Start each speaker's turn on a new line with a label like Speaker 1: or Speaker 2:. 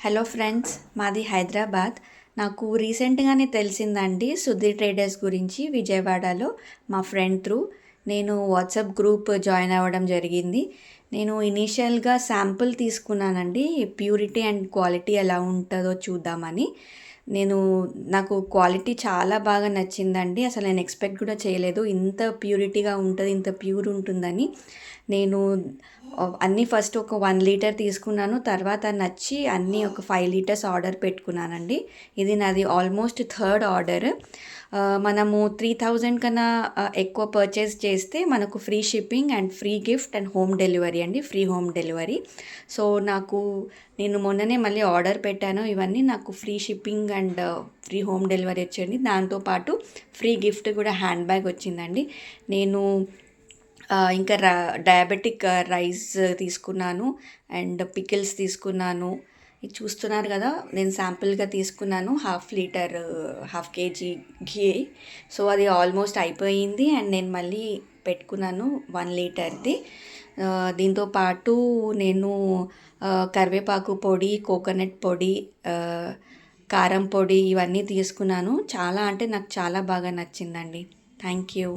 Speaker 1: Hello friends, మాది హైదరాబాద్. నాకు రీసెంట్గానే తెలిసిందండి సుధీర్ ట్రేడర్స్ గురించి విజయవాడలో మా ఫ్రెండ్ త్రూ. నేను వాట్సాప్ గ్రూప్ జాయిన్ అవ్వడం జరిగింది. నేను ఇనీషియల్గా శాంపుల్ తీసుకున్నానండి, ప్యూరిటీ అండ్ క్వాలిటీ ఎలా ఉంటుందో చూద్దామని. నాకు క్వాలిటీ చాలా బాగా నచ్చిందండి. అసలు నేను ఎక్స్పెక్ట్ కూడా చేయలేదు ఇంత ప్యూరిటీగా ఉంటుంది, ఇంత ప్యూర్ ఉంటుందని. నేను అన్నీ ఫస్ట్ ఒక 1 లీటర్ తీసుకున్నాను. తర్వాత నచ్చి అన్నీ ఒక 5 లీటర్స్ ఆర్డర్ పెట్టుకున్నానండి. ఇది నాది ఆల్మోస్ట్ థర్డ్ ఆర్డర్. మనము 3000 కన్నా ఎక్కువ పర్చేస్ చేస్తే మనకు free shipping and free gift and home delivery అండి, ఫ్రీ హోమ్ డెలివరీ. సో నేను మొన్ననే మళ్ళీ ఆర్డర్ పెట్టాను. ఇవన్నీ నాకు free shipping and free home delivery వచ్చింది. దాంతోపాటు ఫ్రీ గిఫ్ట్ కూడా హ్యాండ్ బ్యాగ్ వచ్చిందండి. నేను ఇంకా డయాబెటిక్ రైస్ తీసుకున్నాను అండ్ పికిల్స్ తీసుకున్నాను. ఇది చూస్తున్నారు కదా, నేను శాంపుల్గా తీసుకున్నాను 1/2 లీటర్ 1/2 kg ఘీ. సో అది ఆల్మోస్ట్ అయిపోయింది అండ్ నేను మళ్ళీ పెట్టుకున్నాను 1 లీటర్ది. దీంతోపాటు నేను కరివేపాకు పొడి, కోకోనట్ పొడి, కారం పొడి ఇవన్నీ తీసుకున్నాను. చాలా అంటే నాకు చాలా బాగా నచ్చిందండి. Thank you.